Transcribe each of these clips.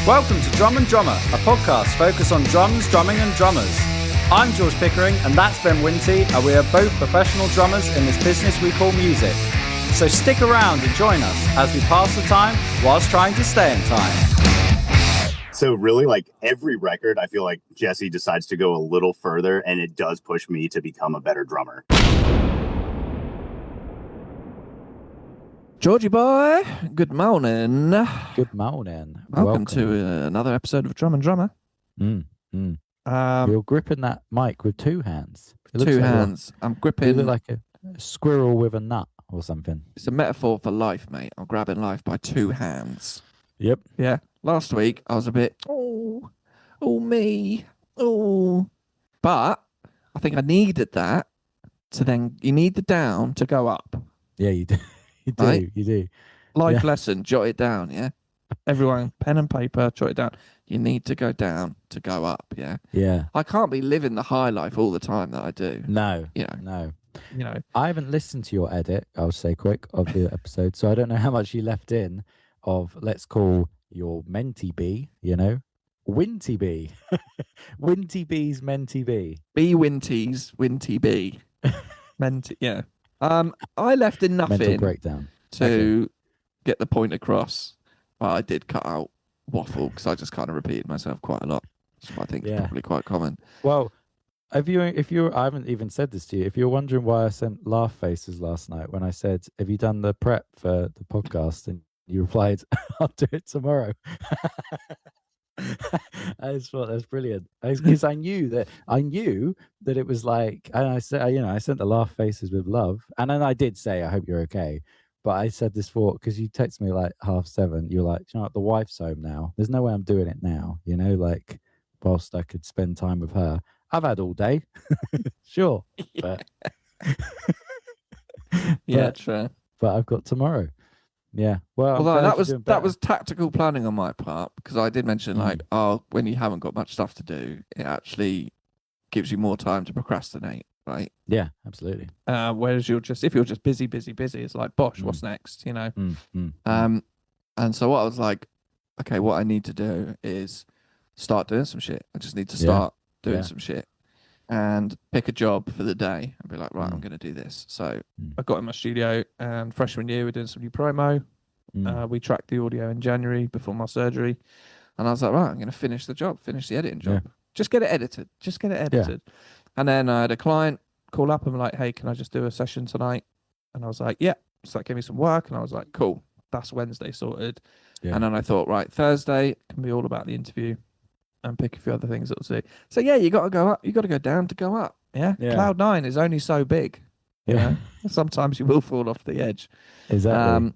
Welcome to Drum and Drummer, a podcast focused on drums, drumming and drummers. I'm George Pickering and that's Ben Winty, and we are both professional drummers in this business we call music. So stick around and join us as we pass the time whilst trying to stay in time. So really, like every record, I feel like Jesse decides to go a little further, and it does push me to become a better drummer. Georgie boy, good morning. Good morning. Welcome to another episode of Drum and Drummer. You're gripping that mic with two hands. Two hands. I'm gripping. You look like a squirrel with a nut or something. It's a metaphor for life, mate. I'm grabbing life by two hands. Yep. Yeah. Last week I was a bit, me. But I think I needed that to then, you need the down to go up. Yeah, you do. You do. Right? You do. Life lesson, jot it down, yeah? Everyone, pen and paper, jot it down. You need to go down to go up, yeah? Yeah. I can't be living the high life all the time that I do. No. You know. No. You know. I haven't listened to your edit, I'll say quick, of the episode, so I don't know how much you left in of, let's call your mentee bee, you know? Winty bee. Winty bee's mentee bee. B Winty's Winty B. Yeah. I left enough Mental in breakdown. to get the point across. Well, I did cut out waffle because I just kind of repeated myself quite a lot. So I think it's probably quite common. Well, if you, I haven't even said this to you. If you're wondering why I sent laugh faces last night when I said, "Have you done the prep for the podcast?" and you replied, "I'll do it tomorrow." I just thought that's brilliant because I knew that it was like, and I said, I sent the laugh faces with love, and then I did say, "I hope you're okay." But I said this thought because you texted me like 7:30. You're like, "You know what? The wife's home now. There's no way I'm doing it now. You know, like whilst I could spend time with her. I've had all day, sure, but True. But I've got tomorrow." Yeah. Well, although that was tactical planning on my part because I did mention when you haven't got much stuff to do, it actually gives you more time to procrastinate, right? Yeah, absolutely. Whereas if you're just busy, it's like, bosh, what's next? You know. And so what I was like, okay, what I need to do is start doing some shit. I just need to start doing some shit and pick a job for the day and be like, right, I'm going to do this. So I got in my studio and freshman year, we're doing some new promo. We tracked the audio in January before my surgery. And I was like, right, I'm going to finish the job, finish the editing job. Just get it edited. Yeah. And then I had a client call up and be like, hey, can I just do a session tonight? And I was like, yeah. So that gave me some work. And I was like, cool, that's Wednesday sorted. Yeah. And then I thought, right, Thursday can be all about the interview. And pick a few other things that will see. So yeah, you got to go up. You got to go down to go up. Yeah. Cloud 9 is only so big. You know? Sometimes you will fall off the edge. Exactly. And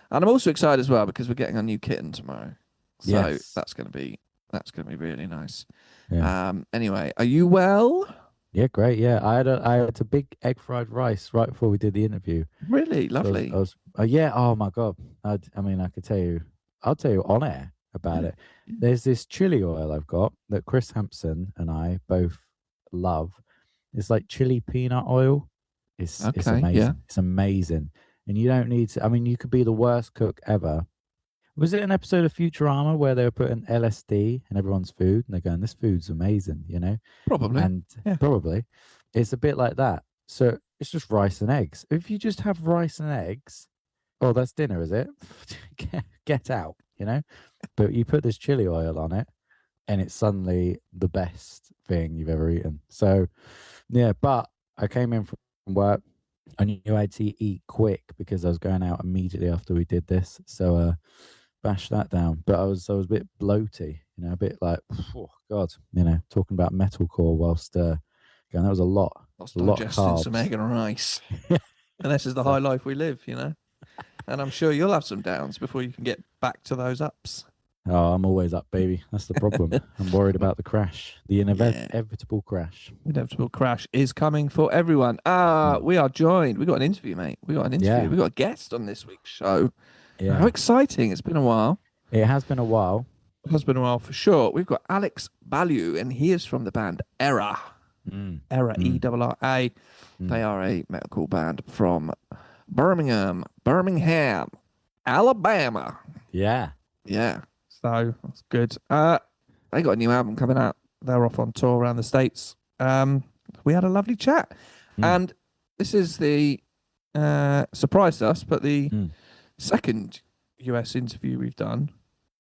I'm also excited as well because we're getting a new kitten tomorrow. So that's gonna be really nice. Yeah. Anyway, are you well? Yeah, great. Yeah, I had a big egg fried rice right before we did the interview. Really lovely. So oh my god. I mean, I could tell you. I'll tell you on air about it. There's this chili oil I've got that Chris Hampson and I both love. It's like chili peanut oil. It's amazing. Yeah. It's amazing. And you don't need to, I mean, you could be the worst cook ever. Was it an episode of Futurama where they were putting LSD in everyone's food and they're going, this food's amazing, you know? Probably. And probably. It's a bit like that. So it's just rice and eggs. If you just have rice and eggs, oh, that's dinner, is it? Get out, you know? But you put this chili oil on it and it's suddenly the best thing you've ever eaten. So, yeah, but I came in from work. I knew I had to eat quick because I was going out immediately after we did this. So, bash that down. But I was a bit bloaty, you know, a bit like, oh, God, you know, talking about metalcore whilst going, that was a lot. Lots digesting some egg and rice. And this is the high life we live, you know? And I'm sure you'll have some downs before you can get back to those ups. Oh, I'm always up, baby. That's the problem. I'm worried about the crash, the inevitable crash. Inevitable crash is coming for everyone. We are joined. We got an interview, mate. We got an interview. Yeah. We got a guest on this week's show. Yeah. How exciting. It's been a while. It has been a while. It has been a while for sure. We've got Alex Ballew, and he is from the band ERRA. ERRA, E-R-R-A. They are a metalcore band from Birmingham, Alabama. Yeah. Yeah. So that's good. They got a new album coming out. They're off on tour around the States. We had a lovely chat. And this is the surprised us, but the second US interview we've done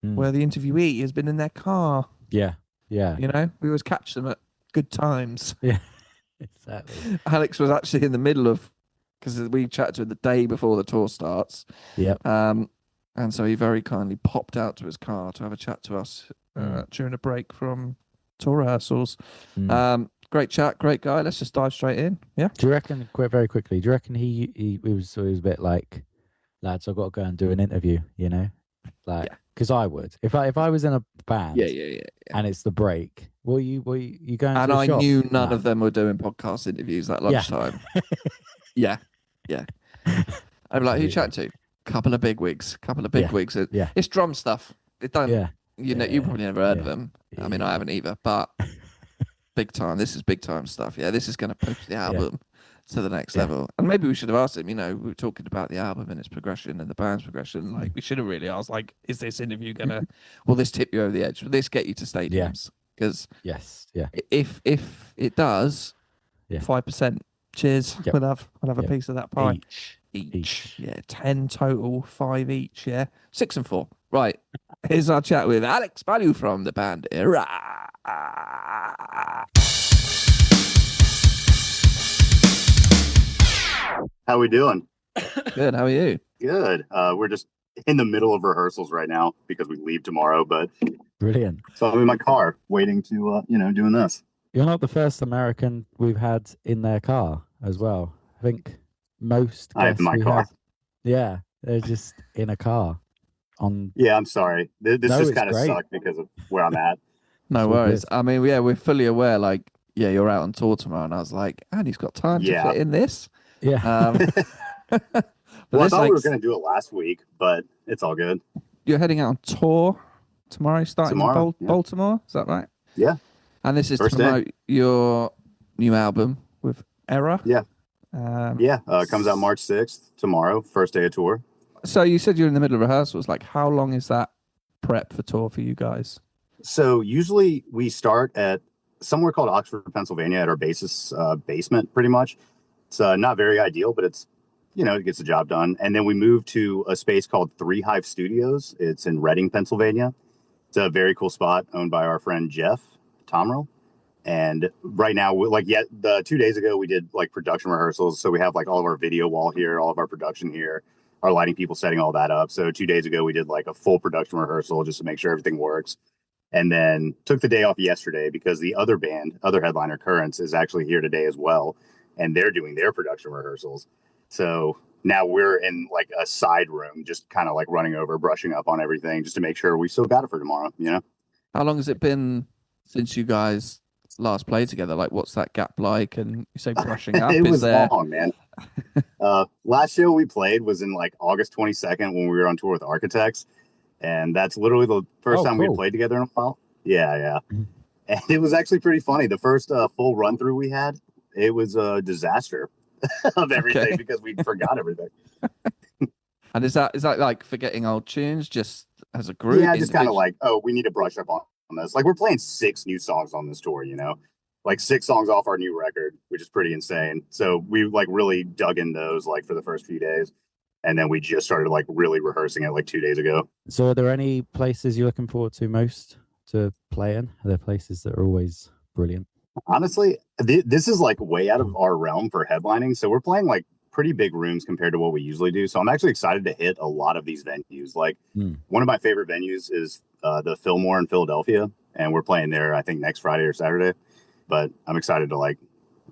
where the interviewee has been in their car. Yeah. You know, we always catch them at good times. Yeah. Exactly. Alex was actually in the middle of, because we chatted to him the day before the tour starts. Yep. And so he very kindly popped out to his car to have a chat to us during a break from tour rehearsals. Great chat, great guy. Let's just dive straight in. Yeah. Do you reckon, very quickly, do you reckon he was a bit like, lads, I've got to go and do an interview, you know? Like, because I would. If I was in a band and it's the break, will you going and to the I shop? knew none of them were doing podcast interviews at lunchtime. Yeah. I'm like, who you chatting to? Couple of bigwigs. Yeah. It's drum stuff. It don't. Yeah. You know, you probably never heard of them. I mean, I haven't either. But big time. This is big time stuff. Yeah, this is going to push the album to the next level. And maybe we should have asked him. You know, we were talking about the album and its progression and the band's progression. Like, we should have really asked, like, is this interview gonna? Will this tip you over the edge? Will this get you to stadiums? Because if it does, 5%. Cheers. Yep. We'll have a piece of that pie. Each. Yeah, 10 total, 5 each. Yeah, 6 and 4. Right. Here's our chat with Alex Ballew from the band ERRA. How we doing? Good. How are you? Good. We're just in the middle of rehearsals right now because we leave tomorrow. But Brilliant. so I'm in my car waiting to, doing this. You're not the first American we've had in their car as well. I think most I have guests my we car. have, they're just in a car. Yeah, I'm sorry. This No, just it's kind of great. sucked because of where I'm at. No It's all worries. good. I mean, we're fully aware, like, you're out on tour tomorrow. And I was like, and he's got time to fit in this. Yeah. But Well, I this, thought we like, were going to do it last week, but it's all good. you're heading out on tour tomorrow, starting Tomorrow, in Baltimore. Is that right? Yeah. And this is First to promote your new album with ERRA. Yeah. It comes out March 6th, tomorrow, first day of tour. So you said you're in the middle of rehearsals. Like, how long is that prep for tour for you guys? So usually we start at somewhere called Oxford, Pennsylvania at our bassist's basement, pretty much. It's not very ideal, but it's, it gets the job done. And then we move to a space called Three Hive Studios. It's in Reading, Pennsylvania. It's a very cool spot owned by our friend Jeff Tomrell. And right now, 2 days ago, we did like production rehearsals. So we have like all of our video wall here, all of our production here, our lighting people setting all that up. So 2 days ago, we did like a full production rehearsal just to make sure everything works. And then took the day off yesterday because the other headliner, Currents, is actually here today as well. And they're doing their production rehearsals. So now we're in like a side room, just kind of like running over, brushing up on everything just to make sure we still got it for tomorrow, How long has it been since you guys last played together? Like, what's that gap like? And you say brushing up. It was there... long, man. Last show we played was in like August 22nd when we were on tour with Architects. And that's literally the first time we played together in a while. Yeah. And it was actually pretty funny. The first full run through we had, it was a disaster of everything because we forgot everything. And is that like forgetting old tunes just as a group? Yeah, just kind of like, we need to brush up on this. Like, we're playing 6 new songs on this tour, like 6 songs off our new record, which is pretty insane. So we like really dug in those like for the first few days. And then we just started like really rehearsing it like 2 days ago. So are there any places you're looking forward to most to play in? Are there places that are always brilliant? Honestly, this is like way out of our realm for headlining. So we're playing like pretty big rooms compared to what we usually do. So I'm actually excited to hit a lot of these venues. Like one of my favorite venues is the Fillmore in Philadelphia. And we're playing there, I think, next Friday or Saturday. But I'm excited to like,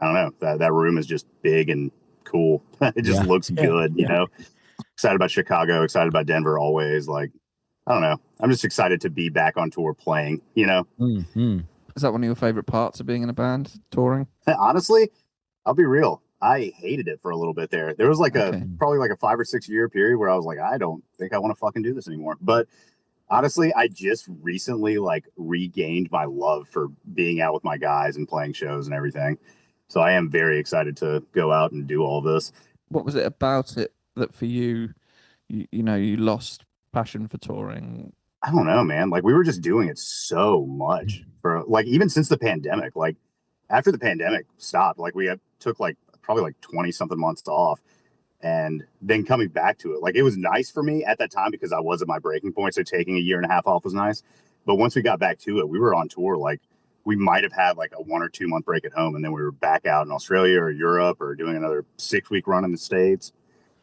I don't know, that room is just big and cool. It just looks good, you know. Excited about Chicago, excited about Denver always. Like, I don't know. I'm just excited to be back on tour playing, you know? Mm-hmm. Is that one of your favorite parts of being in a band, touring? Honestly, I'll be real. I hated it for a little bit there. There was like probably like a 5 or 6 year period where I was like, I don't think I want to fucking do this anymore. But honestly, I just recently like regained my love for being out with my guys and playing shows and everything. So I am very excited to go out and do all this. What was it about it that for you, you lost passion for touring? I don't know, man. Like we were just doing it so much for like even since the pandemic. Like after the pandemic stopped, like took like probably like 20 something months off, and then coming back to it, like it was nice for me at that time because I was at my breaking point. So taking a year and a half off was nice. But once we got back to it, we were on tour. Like we might have had like a 1 or 2 month break at home, and then we were back out in Australia or Europe or doing another 6 week run in the States.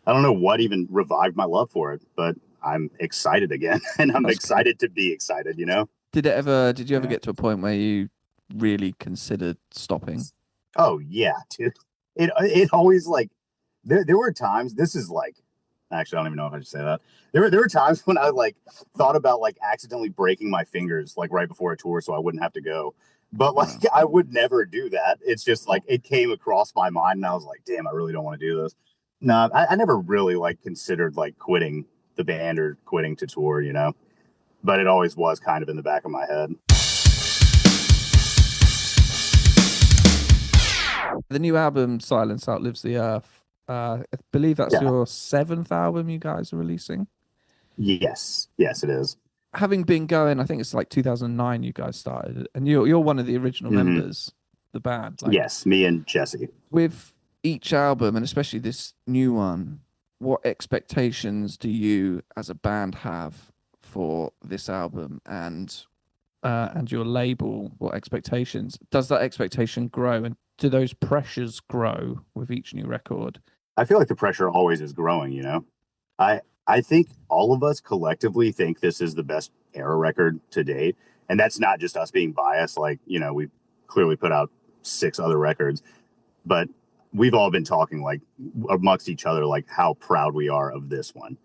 I don't know what even revived my love for it, but I'm excited again, and I'm excited to be excited, you know? Did you ever get to a point where you really considered stopping? Oh yeah, dude. It always like, there were times, this is like, actually, I don't even know if I should say that. There were times when I like thought about like accidentally breaking my fingers, like right before a tour so I wouldn't have to go. But like, I would never do that. It's just like, it came across my mind and I was like, damn, I really don't want to do this. No, I never really like considered like quitting the band or quitting to tour, you know, but it always was kind of in the back of my head. The new album, Silence Outlives the Earth, I believe that's your 7th album you guys are releasing. Yes, it is. Having been going, I think it's like 2009 you guys started, and you're one of the original members of the band. Like, yes, me and Jesse. With each album, and especially this new one, what expectations do you as a band have for this album, and your label? What expectations? Does that expectation grow, and do those pressures grow with each new record? I feel like the pressure always is growing, you know. I think all of us collectively think this is the best ERRA record to date, and that's not just us being biased. Like, you know, we've clearly put out 6 other records, but we've all been talking like amongst each other, like how proud we are of this one.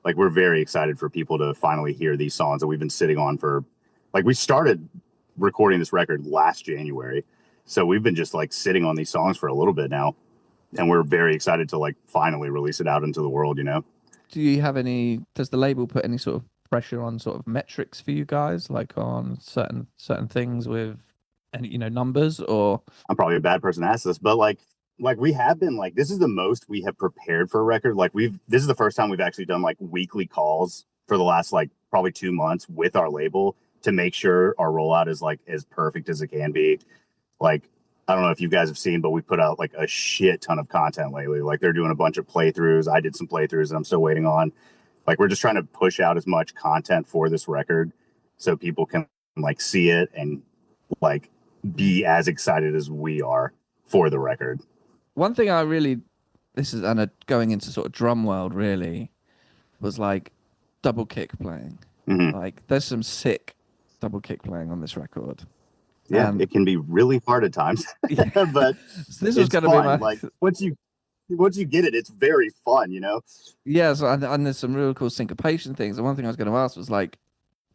Like we're very excited for people to finally hear these songs that we've been sitting on for, like we started recording this record last January. So we've been just like sitting on these songs for a little bit now. And we're very excited to like finally release it out into the world, you know? Do you have does the label put any sort of pressure on sort of metrics for you guys, like on certain things with any, you know, numbers? Or I'm probably a bad person to ask this, but like we have been like, this is the most we have prepared for a record. Like this is the first time we've actually done like weekly calls for the last like probably 2 months with our label to make sure our rollout is like as perfect as it can be. Like, I don't know if you guys have seen, but we put out like a shit ton of content lately. Like they're doing a bunch of playthroughs. I did some playthroughs that I'm still waiting on. Like we're just trying to push out as much content for this record so people can like see it and like be as excited as we are for the record. One thing this is going into sort of drum world really, was like double kick playing. Mm-hmm. Like there's some sick double kick playing on this record. Yeah, it can be really hard at times, but so this was going to be my like once you get it, it's very fun, you know. Yeah, so and there's some real cool syncopation things. And one thing I was going to ask was like,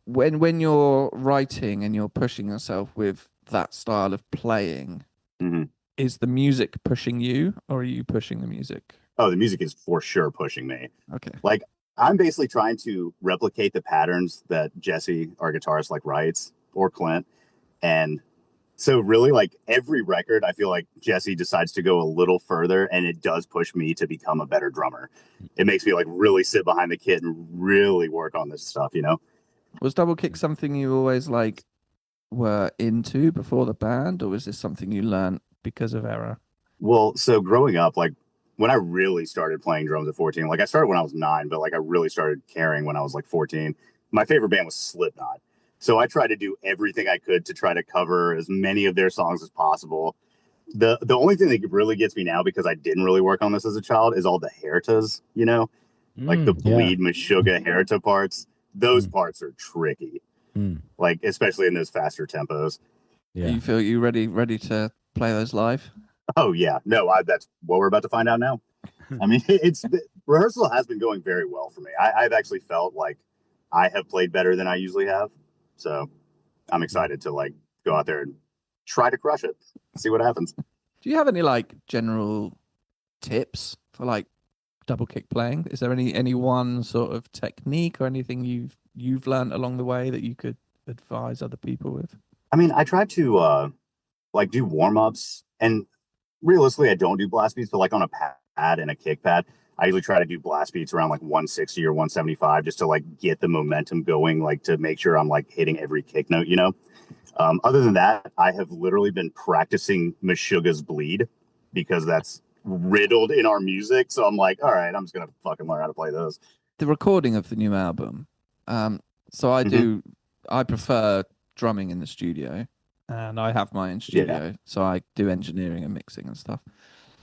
when you're writing and you're pushing yourself with that style of playing, is the music pushing you, or are you pushing the music? Oh, the music is for sure pushing me. Okay, like I'm basically trying to replicate the patterns that Jesse, our guitarist, like writes, or Clint. And so really like every record, I feel like Jesse decides to go a little further, and it does push me to become a better drummer. It makes me like really sit behind the kit and really work on this stuff, you know? Was double kick something you always like were into before the band, or was this something you learned because of ERRA? Well, so growing up, like when I really started playing drums at 14, like I started when I was 9, but like I really started caring when I was like 14. My favorite band was Slipknot. So I tried to do everything I could to try to cover as many of their songs as possible. The only thing that really gets me now, because I didn't really work on this as a child, is all the Heritas, you know? Like the bleed Meshuggah Herita parts. Those parts are tricky. Like, especially in those faster tempos. Yeah. You feel you ready to play those live? Oh, yeah. No, that's what we're about to find out now. I mean, rehearsal has been going very well for me. I've actually felt like I have played better than I usually have. So I'm excited to like go out there and try to crush it, see what happens. Do you have any like general tips for like double kick playing? Is there any one sort of technique or anything you've learned along the way that you could advise other people with? I mean, I try to like do warm-ups, and realistically I don't do blast beats, but like on a pad and a kick pad, I usually try to do blast beats around like 160 or 175 just to like get the momentum going, like to make sure I'm like hitting every kick note, you know? Other than that, I have literally been practicing Meshuggah's Bleed because that's riddled in our music. So I'm like, all right, I'm just going to fucking learn how to play those. The recording of the new album. So I prefer drumming in the studio, and I have my own studio. So I do engineering and mixing and stuff.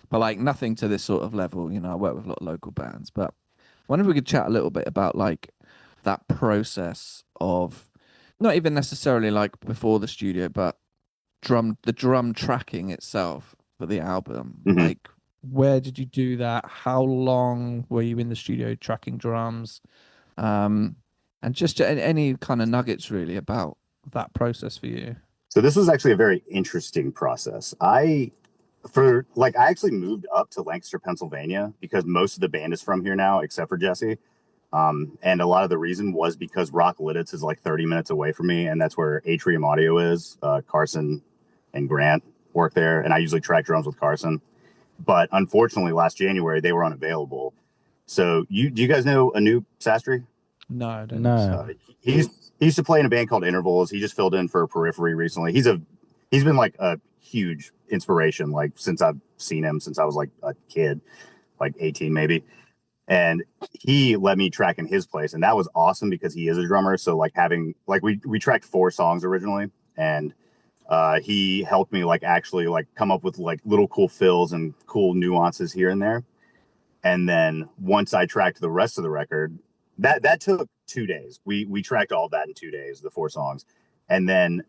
But like nothing to this sort of level, you know, I work with a lot of local bands. But I wonder if we could chat a little bit about like that process of not even necessarily like before the studio, but the drum tracking itself for the album. Like, where did you do that? How long were you in the studio tracking drums? And just any kind of nuggets really about that process for you. So this was actually a very interesting process. I actually moved up to Lancaster, Pennsylvania because most of the band is from here now, except for Jesse. And a lot of the reason was because Rock Lidditz is like 30 minutes away from me, and that's where Atrium Audio is. Carson and Grant work there, and I usually track drums with Carson. But unfortunately, last January, they were unavailable. So do you guys know Anoop Sastry? No, I don't know. He used to play in a band called Intervals. He just filled in for Periphery recently. He's been like a huge inspiration, like since I've seen him since I was like a kid, like 18 maybe. And he let me track in his place, and that was awesome because he is a drummer. So like having like we tracked 4 songs originally, and he helped me like actually like come up with like little cool fills and cool nuances here and there. And then once I tracked the rest of the record, that took 2 days. We tracked all of that in 2 days, the 4 songs. And then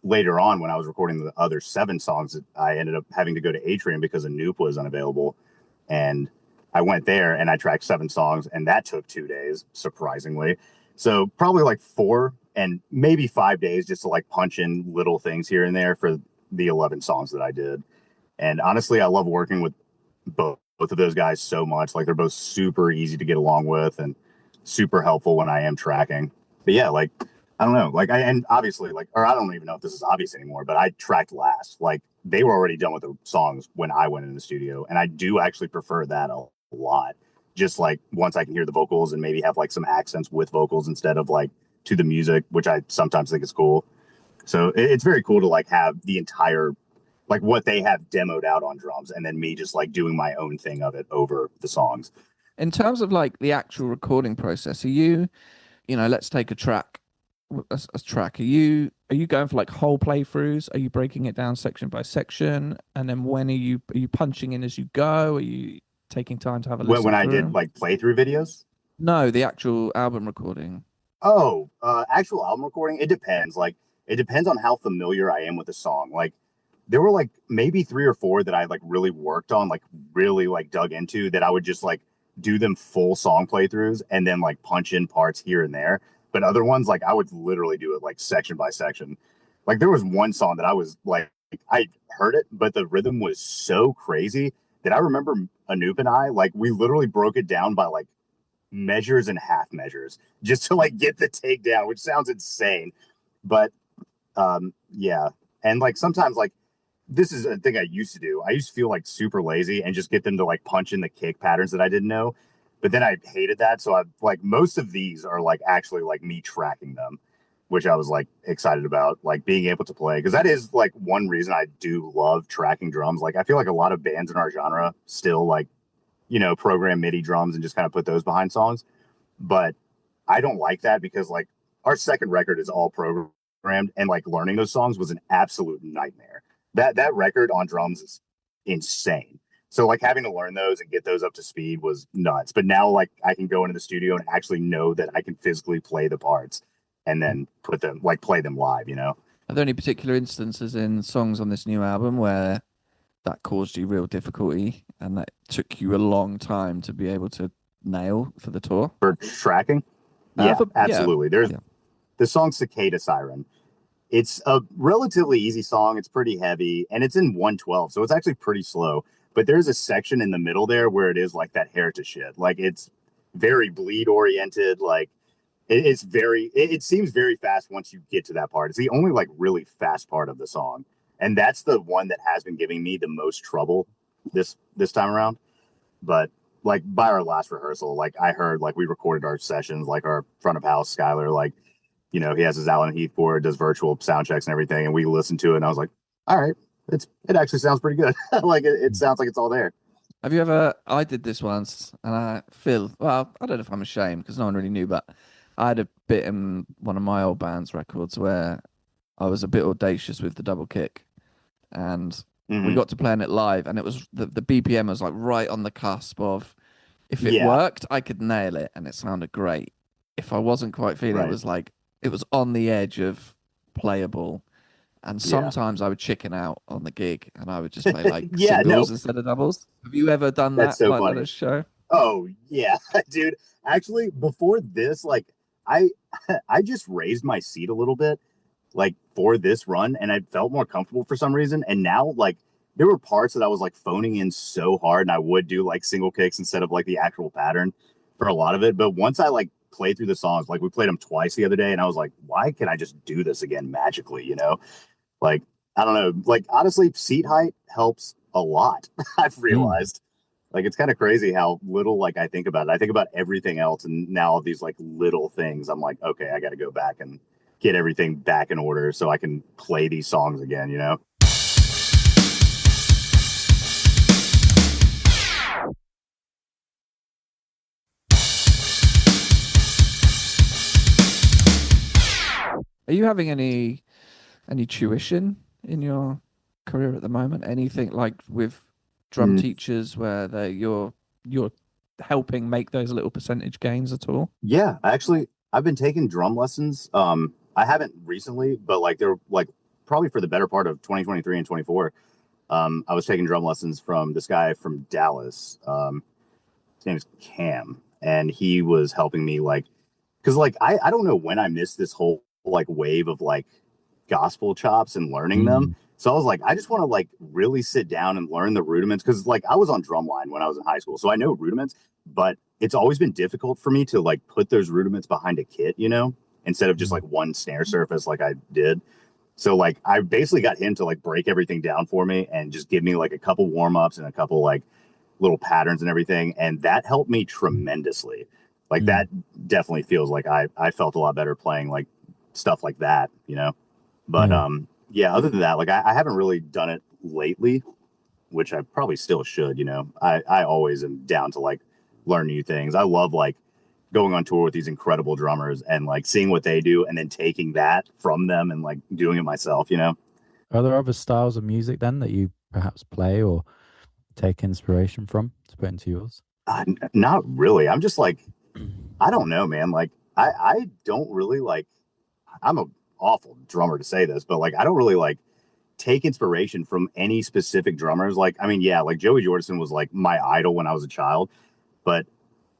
later on, when I was recording the other 7 songs, I ended up having to go to Atrium because Anoop was unavailable. And I went there and I tracked 7 songs, and that took 2 days, surprisingly. So probably like 4 and maybe 5 days just to like punch in little things here and there for the 11 songs that I did. And honestly, I love working with both of those guys so much. Like they're both super easy to get along with and super helpful when I am tracking. But yeah, like, I don't know, like and obviously like, or I don't even know if this is obvious anymore, but I tracked last. Like they were already done with the songs when I went in the studio. And I do actually prefer that a lot. Just like once I can hear the vocals and maybe have like some accents with vocals instead of like to the music, which I sometimes think is cool. So it's very cool to like have the entire, like what they have demoed out on drums and then me just like doing my own thing of it over the songs. In terms of like the actual recording process, are you know, let's take a track. A track. Are you going for like whole playthroughs? Are you breaking it down section by section? And then when are you punching in as you go? Are you taking time to have a listen when I through? did like playthrough videos? No, the actual album recording. Oh, actual album recording? It depends. Like it depends on how familiar I am with the song. Like there were like maybe 3 or 4 that I like really worked on, like really like dug into, that I would just like do them full song playthroughs and then like punch in parts here and there. But other ones, like I would literally do it like section by section. Like there was one song that I was like, I heard it, but the rhythm was so crazy that I remember Anoop and I, like we literally broke it down by like measures and half measures just to like get the take down, which sounds insane. But yeah. And like sometimes like this is a thing I used to do. I used to feel like super lazy and just get them to like punch in the kick patterns that I didn't know. But then I hated that. So I like most of these are like actually like me tracking them, which I was like excited about, like being able to play. Because that is like one reason I do love tracking drums. Like I feel like a lot of bands in our genre still like, you know, program MIDI drums and just kind of put those behind songs. But I don't like that because like our second record is all programmed, and like learning those songs was an absolute nightmare. That record on drums is insane. So like having to learn those and get those up to speed was nuts. But now like I can go into the studio and actually know that I can physically play the parts and then put them like play them live, you know? Are there any particular instances in songs on this new album where that caused you real difficulty and that took you a long time to be able to nail for the tour? For tracking? Yeah, absolutely. There's the song Cicada Siren. It's a relatively easy song. It's pretty heavy and it's in 112. So it's actually pretty slow. But there's a section in the middle there where it is like that heritage shit. Like it's very bleed oriented. Like it seems very fast once you get to that part. It's the only like really fast part of the song. And that's the one that has been giving me the most trouble this time around. But like by our last rehearsal, like I heard like we recorded our sessions, like our front of house Skylar, like, you know, he has his Allen Heath board, does virtual sound checks and everything, and we listened to it, and I was like, all right, it actually sounds pretty good. Like it sounds like it's all there. Have you ever? I did this once, and I feel well. I don't know if I'm ashamed because no one really knew, but I had a bit in one of my old band's records where I was a bit audacious with the double kick, and we got to playing it live, and it was the BPM was like right on the cusp of if it worked, I could nail it, and it sounded great. If I wasn't quite feeling it, was like it was on the edge of playable. And sometimes I would chicken out on the gig, and I would just play like singles instead of doubles. Have you ever done that? So like funny. At a show? Oh yeah, dude. Actually, before this, like I just raised my seat a little bit, like for this run, and I felt more comfortable for some reason. And now, like there were parts that I was like phoning in so hard, and I would do like single kicks instead of like the actual pattern for a lot of it. But once I like played through the songs, like we played them twice the other day, and I was like, why can I just do this again magically? You know. Like, I don't know, like, honestly, seat height helps a lot. I've realized, like, it's kind of crazy how little, like, I think about it. I think about everything else. And now all these, like, little things, I'm like, okay, I got to go back and get everything back in order so I can play these songs again, you know? Are you having any tuition in your career at the moment? Anything like with drum teachers where you're helping make those little percentage gains at all? Yeah, actually, I've been taking drum lessons. I haven't recently, but like they're like probably for the better part of 2023 and 24. I was taking drum lessons from this guy from Dallas. His name is Cam, and he was helping me like, because like I don't know when I missed this whole like wave of like gospel chops and learning them. So I was like, I just want to like really sit down and learn the rudiments, because like I was on drumline when I was in high school, so I know rudiments, but it's always been difficult for me to like put those rudiments behind a kit, you know, instead of just like one snare surface like I did. So like I basically got him to like break everything down for me and just give me like a couple warm-ups and a couple like little patterns and everything, and that helped me tremendously. Like that definitely feels like I felt a lot better playing like stuff like that, you know. But yeah, other than that, like I haven't really done it lately, which I probably still should, you know. I always am down to like learn new things. I love like going on tour with these incredible drummers and like seeing what they do and then taking that from them and like doing it myself, you know. Are there other styles of music then that you perhaps play or take inspiration from to put into yours? Not really. I'm just like, I don't know, man. Like I don't really like, I'm a awful drummer to say this, but like I don't really like take inspiration from any specific drummers. Like, I mean, yeah, like Joey Jordison was like my idol when I was a child, but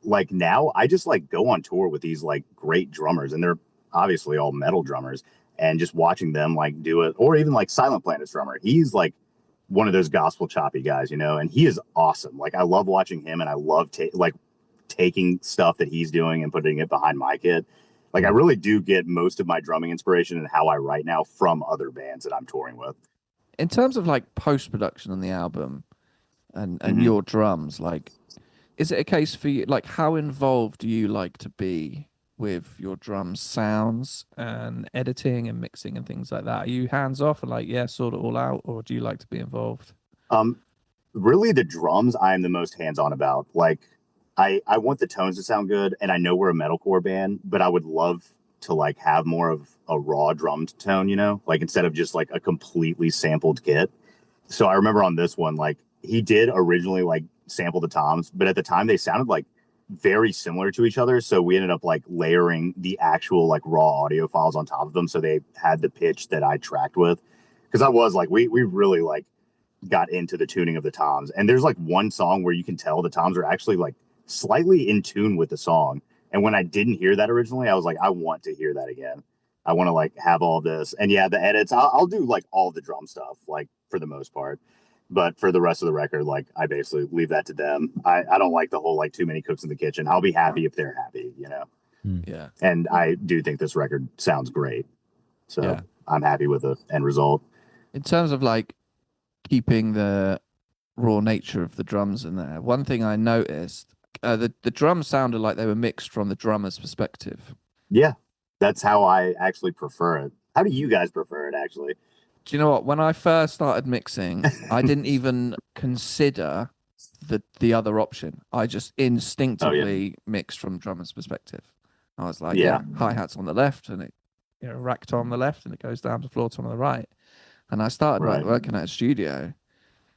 like now I just like go on tour with these like great drummers, and they're obviously all metal drummers, and just watching them like do it, or even like Silent Planet's drummer. He's like one of those gospel choppy guys, you know, and he is awesome. Like I love watching him, and I love taking stuff that he's doing and putting it behind my kit. Like I really do get most of my drumming inspiration and how I write now from other bands that I'm touring with. In terms of like post-production on the album and your drums, like, is it a case for you, like how involved do you like to be with your drum sounds and editing and mixing and things like that? Are you hands off and like, yeah, sort it all out, or do you like to be involved? Really the drums I am the most hands-on about. Like I want the tones to sound good, and I know we're a metalcore band, but I would love to like have more of a raw drummed tone, you know, like instead of just like a completely sampled kit. So I remember on this one, like he did originally like sample the toms, but at the time they sounded like very similar to each other. So we ended up like layering the actual like raw audio files on top of them, so they had the pitch that I tracked with. Because I was like, we really like got into the tuning of the toms, and there's like one song where you can tell the toms are actually like slightly in tune with the song. And when I didn't hear that originally, I was like, I want to hear that again. I want to like have all this. And yeah, the edits, I'll do like all the drum stuff, like for the most part. But for the rest of the record, like I basically leave that to them. I don't like the whole like too many cooks in the kitchen. I'll be happy if they're happy, you know? Yeah. And I do think this record sounds great. So I'm happy with the end result. In terms of like keeping the raw nature of the drums in there, one thing I noticed the drums sounded like they were mixed from the drummer's perspective. Yeah, that's how I actually prefer it. How do you guys prefer it, actually? Do you know what? When I first started mixing, I didn't even consider the other option. I just instinctively mixed from drummer's perspective. I was like, hi-hats on the left, and it rack tom on the left, and it goes down to floor tom on the right. And I started like working at a studio,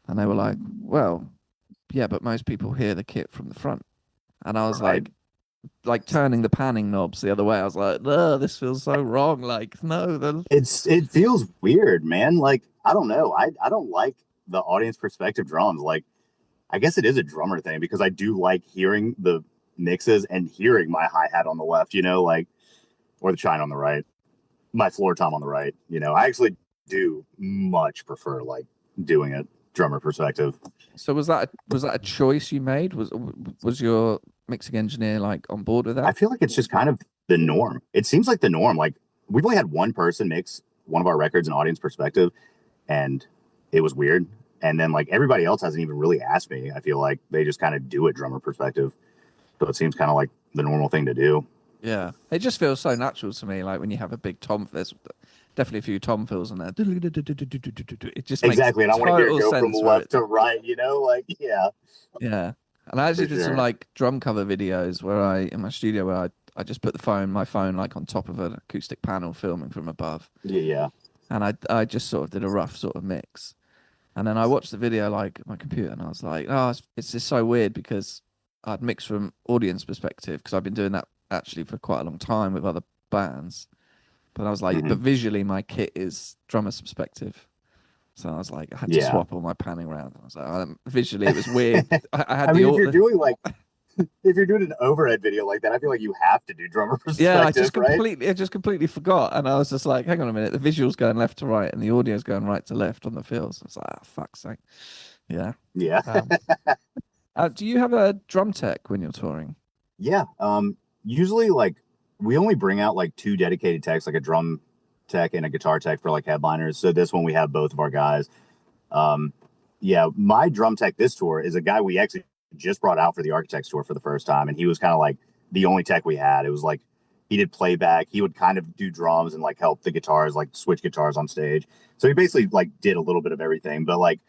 and they were like, well, yeah, but most people hear the kit from the front. And I was like turning the panning knobs the other way. I was like, no, this feels so wrong. Like, no, it feels weird, man. Like, I don't know. I don't like the audience perspective drums. Like, I guess it is a drummer thing because I do like hearing the mixes and hearing my hi-hat on the left, like, or the chine on the right, my floor tom on the right. I actually do much prefer like doing it drummer perspective. So was that a choice you made? Was your mixing engineer like on board with that? I feel like it's just kind of the norm. It seems like the norm. Like, we've only had one person mix one of our records in audience perspective, and it was weird. And then like everybody else hasn't even really asked me. I feel like they just kind of do it drummer perspective. So it seems kind of like the normal thing to do. Yeah, it just feels so natural to me. Like when you have a big tom, there's definitely a few tom fills in there. It just makes exactly, and I want to hear it go from left to right. Yeah. And I actually did some like drum cover videos where in my studio where I just put my phone like on top of an acoustic panel filming from above. Yeah. And I just sort of did a rough sort of mix. And then I watched the video like my computer, and I was like, oh, it's just so weird because I'd mix from audience perspective because I've been doing that actually for quite a long time with other bands. But I was like, but visually my kit is drummer's perspective. So I was like, I had to swap all my panning around. I was like, visually it was weird. I had if you're doing like, if you're doing an overhead video like that, I feel like you have to do drummer perspective. Yeah, I just completely forgot, and I was just like, hang on a minute, the visual's going left to right, and the audio's going right to left on the fills. I was like, fuck's sake. Yeah. Do you have a drum tech when you're touring? Yeah. Usually, like, we only bring out like 2 dedicated techs, like a drum tech and a guitar tech for like headliners. So this one we have both of our guys. My drum tech this tour is a guy we actually just brought out for the Architects tour for the first time, and he was kind of like the only tech we had. It was like he did playback, he would kind of do drums and like help the guitars, like switch guitars on stage. So he basically like did a little bit of everything. But like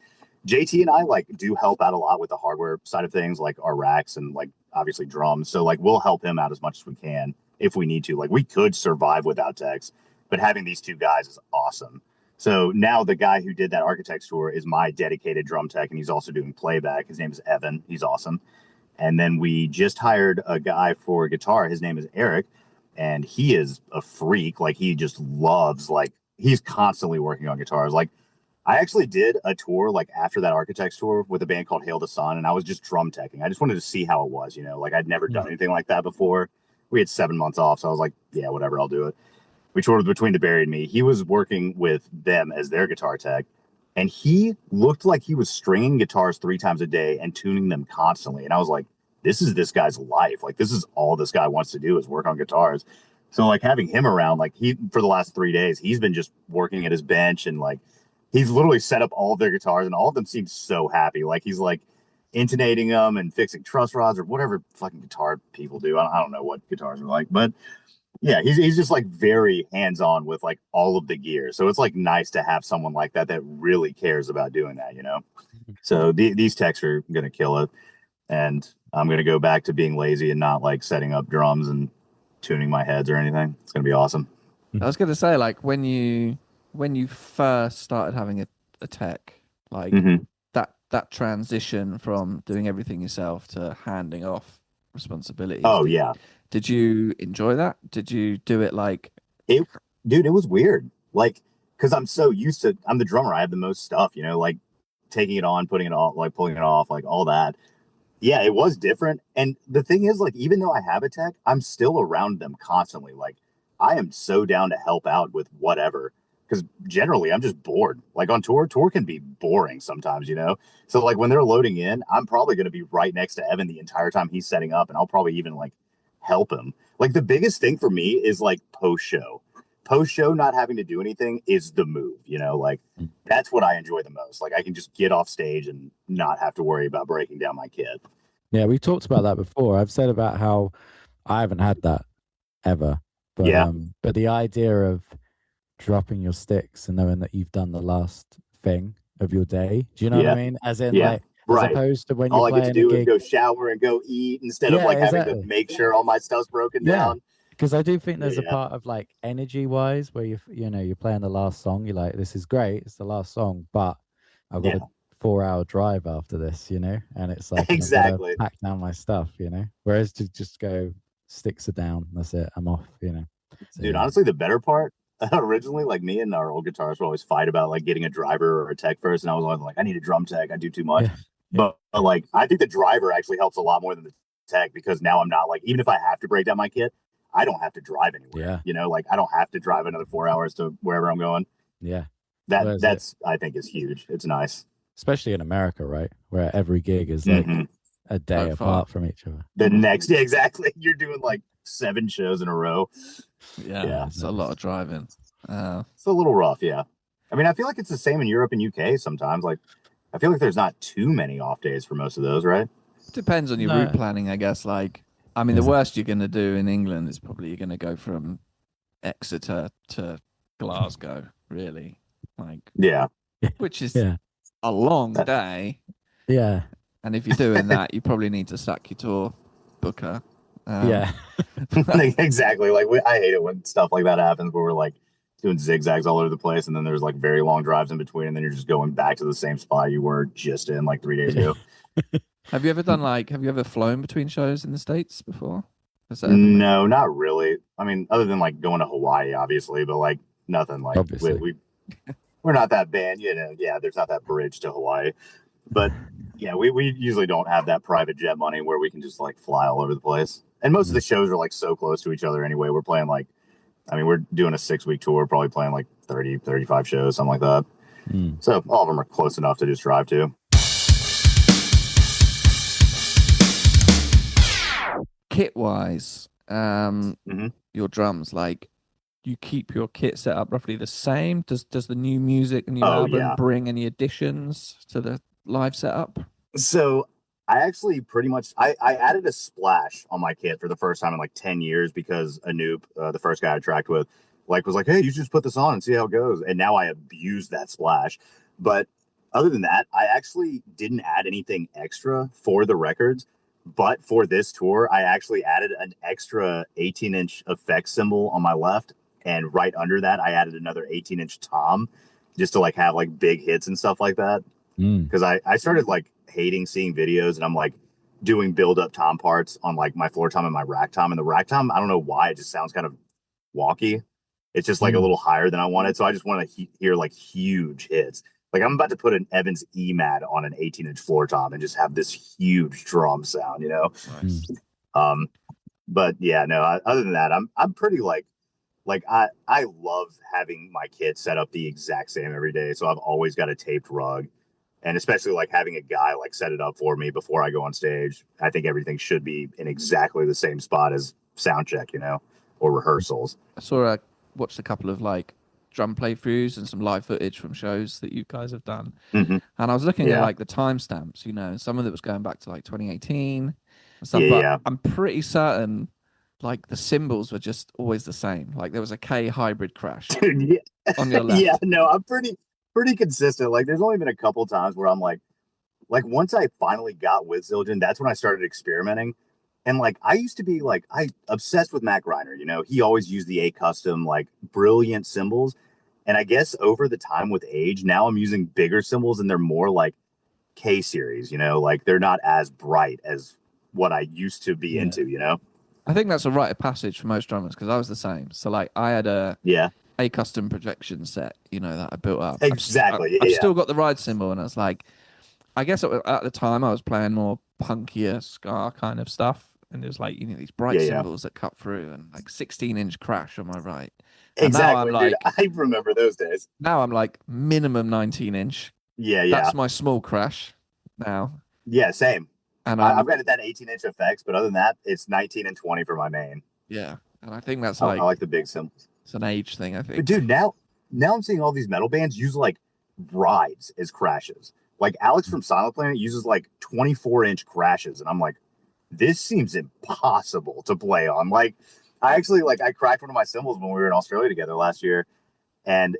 JT and I like do help out a lot with the hardware side of things, like our racks and like obviously drums. So like we'll help him out as much as we can if we need to. Like, we could survive without techs, but having these 2 guys is awesome. So now the guy who did that Architects tour is my dedicated drum tech, and he's also doing playback. His name is Evan. He's awesome. And then we just hired a guy for guitar. His name is Eric, and he is a freak. Like, he just loves, like, he's constantly working on guitars. Like, I actually did a tour, like, after that Architects tour with a band called Hail the Sun, and I was just drum teching. I just wanted to see how it was, like, I'd never done anything like that before. We had 7 months off, so I was like, yeah, whatever, I'll do it. We toured Between the Buried and Me. He was working with them as their guitar tech, and he looked like he was stringing guitars 3 times a day and tuning them constantly. And I was like, this is this guy's life. Like, this is all this guy wants to do is work on guitars. So like having him around, like for the last 3 days, he's been just working at his bench, and like he's literally set up all of their guitars, and all of them seem so happy. Like, he's like intonating them and fixing truss rods or whatever fucking guitar people do. I don't know what guitars are like, but yeah, he's just like very hands-on with like all of the gear. So it's like nice to have someone like that really cares about doing that, So these techs are gonna kill it, and I'm gonna go back to being lazy and not like setting up drums and tuning my heads or anything. It's gonna be awesome. I was gonna say, like, when you first started having a tech, like that transition from doing everything yourself to handing off responsibilities. Oh, yeah. Did you enjoy that? Did you do it like it? Dude, it was weird. Like, because I'm so used to, I'm the drummer. I have the most stuff, like taking it on, putting it off, like pulling it off, like all that. Yeah, it was different. And the thing is, like, even though I have a tech, I'm still around them constantly. Like, I am so down to help out with whatever. Because generally I'm just bored. Like, on tour can be boring sometimes, So like when they're loading in, I'm probably going to be right next to Evan the entire time he's setting up, and I'll probably even like help him. Like, the biggest thing for me is like post show not having to do anything is the move, like that's what I enjoy the most. Like, I can just get off stage and not have to worry about breaking down my kit. Yeah, we talked about that before. I've said about how I haven't had that ever, but Yeah. but the idea of dropping your sticks and knowing that you've done the last thing of your day. Do you know what I Yeah. mean? As in, Yeah. like, as Right. opposed to when you're All I get to playing a do is gig. go shower and go eat instead of Yeah, like having to exactly. make sure all my stuff's broken Yeah, down. because I do think there's a Yeah. part of like energy wise where you're playing the last song. You're like, this is great. It's the last song, but I've got Yeah. a 4 hour drive after this, and it's like, and I've got to Exactly. pack down my stuff. Whereas to just go, sticks are down. That's it. I'm off. So Dude, yeah. honestly, the better part originally, like me and our old guitarists would always fight about like getting a driver or a tech first. And I was always like, I need a drum tech. I do too much. Yeah. Yeah. But like, I think the driver actually helps a lot more than the tech because now I'm not like, even if I have to break down my kit, I don't have to drive anywhere. Yeah. Like I don't have to drive another 4 hours to wherever I'm going. Yeah. That's I think is huge. It's nice. Especially in America, right? Where every gig is like a day So far. apart from each other. The next, yeah, exactly. You're doing like 7 shows in a row. Yeah. It's a lot of driving. It's a little rough, yeah. I mean, I feel like it's the same in Europe and UK sometimes. Like, I feel like there's not too many off days for most of those, right? Depends on your No. route planning, I guess. Like, I mean, the worst you're going to do in England is probably you're going to go from Exeter to Glasgow, really. Like, Yeah. which is Yeah. a long day. Yeah. And if you're doing that, you probably need to sack your tour booker. Yeah. Exactly. Like, I hate it when stuff like that happens where we're like doing zigzags all over the place and then there's like very long drives in between and then you're just going back to the same spot you were just in like 3 days ago. Have you ever flown between shows in the States before? No, not really. I mean, other than like going to Hawaii, obviously, but like nothing like Obviously. we're not that band, yeah, there's not that bridge to Hawaii. But yeah, we usually don't have that private jet money where we can just like fly all over the place. And most of the shows are like so close to each other anyway. We're playing like, I mean, we're doing a 6-week tour, probably playing like 30, 35 shows, something like that. So all of them are close enough to just drive to. Kit wise, your drums, like, you keep your kit set up roughly the same? Does the new music, the new album bring any additions to the live setup? So I actually pretty much I added a splash on my kit for the first time in like 10 years because Anoop, the first guy I tracked with, like was like, hey, you should just put this on and see how it goes. And now I abuse that splash. But other than that, I actually didn't add anything extra for the records. But for this tour, I actually added an extra 18-inch effect symbol on my left. And right under that, I added another 18-inch tom just to like have like big hits and stuff like that. Because I started like hating seeing videos and I'm like doing build up tom parts on like my floor tom and my rack tom. And the rack tom, I don't know why, it just sounds kind of walky. It's just like a little higher than I wanted. So I just want to hear like huge hits. Like I'm about to put an Evans EMAD on an 18-inch floor tom and just have this huge drum sound, Nice. But yeah, no, other than that, I'm pretty like I love having my kit set up the exact same every day. So I've always got a taped rug. And especially like having a guy like set it up for me before I go on stage. I think everything should be in exactly the same spot as sound check, or rehearsals. I watched a couple of like drum playthroughs and some live footage from shows that you guys have done. And I was looking at like the timestamps, and some of it was going back to like 2018 and stuff. But I'm pretty certain like the cymbals were just always the same. Like there was a K hybrid crash on your left. Yeah, no, I'm pretty consistent. Like there's only been a couple times where I'm like once I finally got with Zildjian, that's when I started experimenting. And like I used to be like I obsessed with Matt Greiner, he always used the A custom, like brilliant cymbals. And I guess over the time with age, now I'm using bigger cymbals and they're more like K series, like they're not as bright as what I used to be into, I think that's a rite of passage for most drummers because I was the same. So like I had a custom projection set, that I built up. Exactly. I've still got the ride cymbal, and I was like, I guess at the time I was playing more punkier ska kind of stuff, and there's like these bright cymbals that cut through, and like 16-inch crash on my right. And exactly. now I'm like, dude, I remember those days. Now I'm like minimum 19-inch. Yeah. That's my small crash now. Yeah, same. And I've got that 18-inch effects, but other than that, it's 19 and 20 for my main. Yeah, and I think that's I like the big cymbals. It's an age thing, I think. But dude, now I'm seeing all these metal bands use like rides as crashes. Like Alex from Silent Planet uses like 24-inch crashes, and I'm like, this seems impossible to play on. Like, I cracked one of my cymbals when we were in Australia together last year, and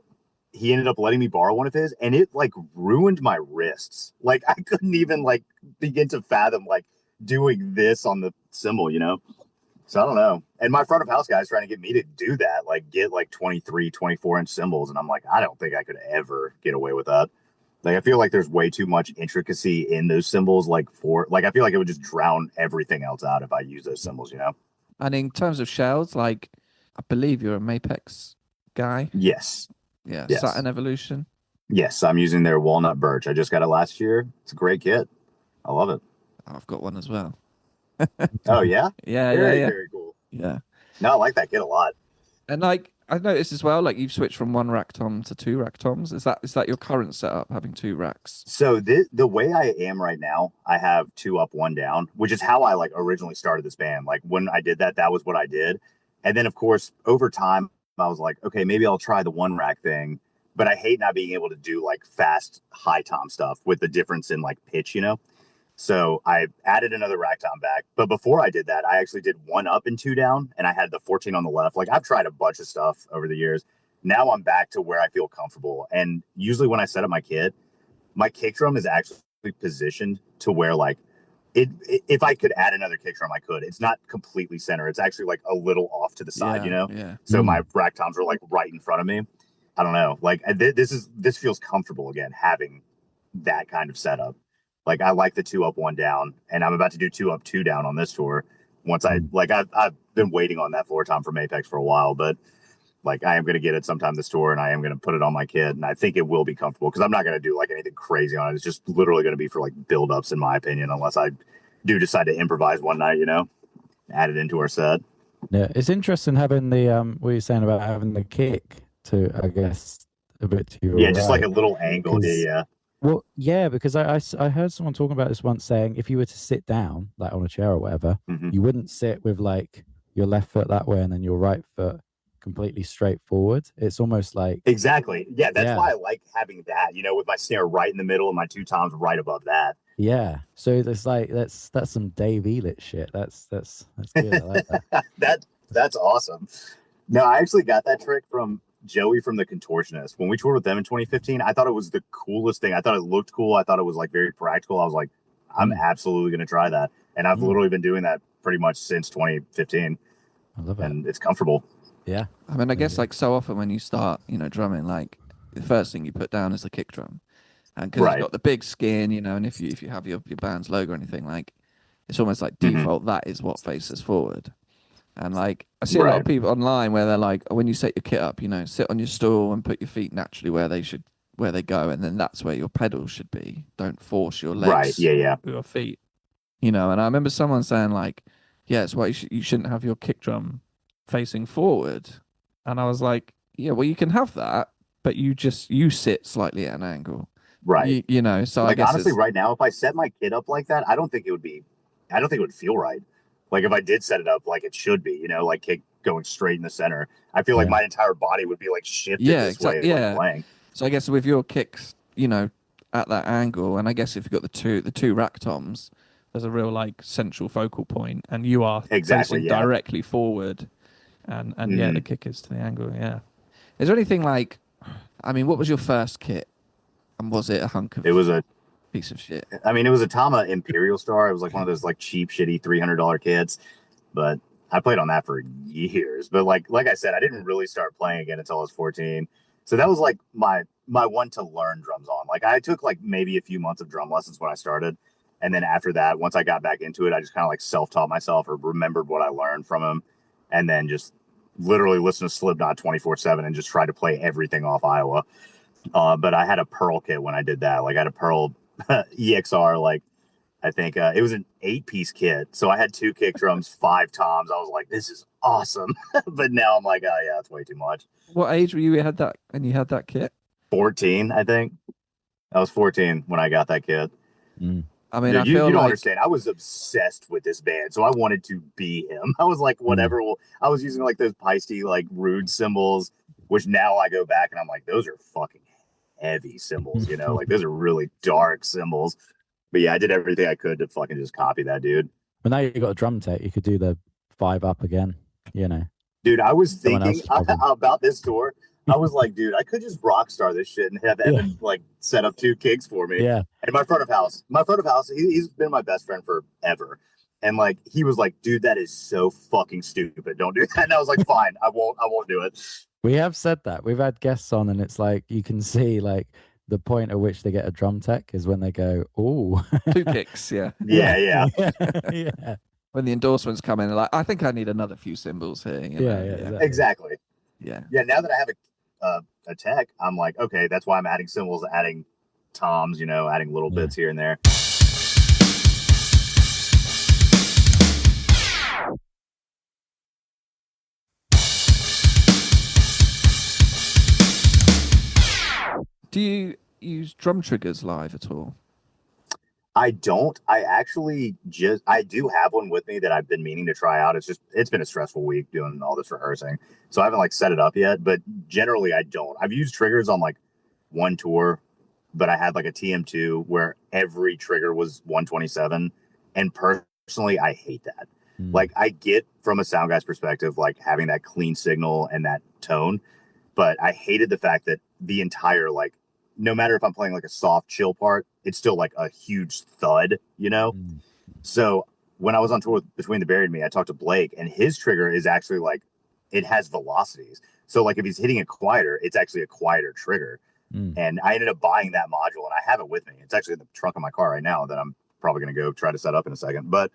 he ended up letting me borrow one of his, and it like ruined my wrists. Like, I couldn't even like begin to fathom like doing this on the cymbal, you know? So I don't know. And my front of house guy is trying to get me to do that, like get like 23, 24-inch cymbals. And I'm like, I don't think I could ever get away with that. Like, I feel like there's way too much intricacy in those cymbals. I feel like it would just drown everything else out if I use those cymbals, you know? And in terms of shells, like, I believe you're a Mapex guy. Yes. Yeah. Yes. Saturn Evolution. Yes. I'm using their walnut birch. I just got it last year. It's a great kit. I love it. I've got one as well. Oh, yeah? Yeah. Very cool. Yeah. No, I like that kit a lot. And like, I've noticed as well, like you've switched from one rack tom to two rack toms. Is that your current setup, having two racks? So the way I am right now, I have 2 up, 1 down, which is how I like originally started this band. Like when I did that, that was what I did. And then of course, over time, I was like, okay, maybe I'll try the 1 rack thing. But I hate not being able to do like fast high tom stuff with the difference in like pitch, you know? So I added another rack tom back. But before I did that, I actually did 1 up and 2 down, and I had the 14 on the left. Like, I've tried a bunch of stuff over the years. Now I'm back to where I feel comfortable. And usually when I set up my kit, my kick drum is actually positioned to where like if I could add another kick drum, I could. It's not completely center. It's actually like a little off to the side, you know? Yeah. So my rack toms are like right in front of me. I don't know. Like this feels comfortable again, having that kind of setup. Like, I like the 2 up, 1 down, and I'm about to do 2 up, 2 down on this tour. Once I've been waiting on that floor tom from Apex for a while, but like I am going to get it sometime this tour, and I am going to put it on my kit, and I think it will be comfortable because I'm not going to do like anything crazy on it. It's just literally going to be for like build-ups, in my opinion, unless I do decide to improvise one night, you know, add it into our set. Yeah, it's interesting having the what you're saying about having the kick to, I guess, a bit to your just like a little angle. Yeah. Well, yeah, because I heard someone talking about this once, saying if you were to sit down, like on a chair or whatever, you wouldn't sit with like your left foot that way and then your right foot completely straight forward. It's almost like exactly. Yeah, that's why I like having that, you know, with my snare right in the middle and my 2 toms right above that. Yeah. So there's like that's some Dave Elitch shit. That's good. I like that. That's awesome. No, I actually got that trick from Joey from the Contortionist. When we toured with them in 2015, I thought it was the coolest thing. I thought it looked cool. I thought it was like very practical. I was like, I'm absolutely going to try that. And I've literally been doing that pretty much since 2015. I love it. And it's comfortable. Yeah. I mean, I guess like so often when you start, you know, drumming, like the first thing you put down is the kick drum. And because it's got the big skin, you know, and if you have your band's logo or anything, like it's almost like default, that is what faces forward. And like I see a lot of people online where they're like, when you set your kit up, you know, sit on your stool and put your feet naturally where they go, and then that's where your pedals should be. Don't force your legs, with your feet, you know. And I remember someone saying like, yeah, it's why you shouldn't have your kick drum facing forward. And I was like, yeah, well, you can have that, but you sit slightly at an angle, right? You know. So like, I guess honestly, right now, if I set my kit up like that, I don't think it would feel right. Like if I did set it up like it should be, you know, like kick going straight in the center, I feel like my entire body would be like shifted this way when playing. So I guess with your kicks, you know, at that angle, and I guess if you've got the two rack toms, there's a real like central focal point, and you are facing directly forward, and the kick is to the angle. Yeah. Is there anything like, I mean, what was your first kit, and was it a hunk of? It was a piece of shit. I mean, it was a Tama Imperial Star. It was like one of those like cheap, shitty $300 kits, but I played on that for years. But like I said, I didn't really start playing again until I was 14. So that was like my one to learn drums on. Like I took like maybe a few months of drum lessons when I started, and then after that, once I got back into it, I just kind of like self-taught myself or remembered what I learned from him, and then just literally listened to Slipknot 24/7 and just tried to play everything off Iowa. But I had a Pearl kit when I did that. Like I had a Pearl EXR, like I think it was an 8-piece kit. So I had 2 kick drums, 5 toms. I was like, this is awesome. But now I'm like, oh yeah, it's way too much. What age were you had that when you had that kit? 14, I think. I was 14 when I got that kit. I mean, you don't understand. I was obsessed with this band, so I wanted to be him. I was like, whatever. I was using like those Peisty like rude cymbals, which now I go back and I'm like, those are fucking heavy cymbals, you know, like those are really dark cymbals. But yeah, I did everything I could to fucking just copy that dude. But now you got a drum tech, you could do the 5-up again, you know. Dude, I was Someone thinking else's problem. about this tour. I was like, dude, I could just rock star this shit and have Evan like set up 2 kicks for me. Yeah. And my front of house, he's been my best friend forever. And like, he was like, dude, that is so fucking stupid. Don't do that. And I was like, fine, I won't do it. We have said that. We've had guests on, and it's like you can see like the point at which they get a drum tech is when they go, oh, 2 kicks, yeah. Yeah. yeah. When the endorsements come in, like, I think I need another few cymbals here. You know? Exactly. Yeah. Now that I have a tech, I'm like, okay, that's why I'm adding cymbals, adding toms, you know, adding little bits here and there. Do you use drum triggers live at all? I don't. I do have one with me that I've been meaning to try out. It's been a stressful week doing all this rehearsing. So I haven't like set it up yet, but generally I don't. I've used triggers on like one tour, but I had like a TM2 where every trigger was 127. And personally, I hate that. Like I get from a sound guy's perspective, like having that clean signal and that tone, but I hated the fact that the entire, like, no matter if I'm playing like a soft chill part, it's still like a huge thud, you know? So when I was on tour with Between the Buried and Me, I talked to Blake, and his trigger is actually like, it has velocities. So like if he's hitting it quieter, it's actually a quieter trigger. And I ended up buying that module, and I have it with me. It's actually in the trunk of my car right now that I'm probably going to go try to set up in a second. But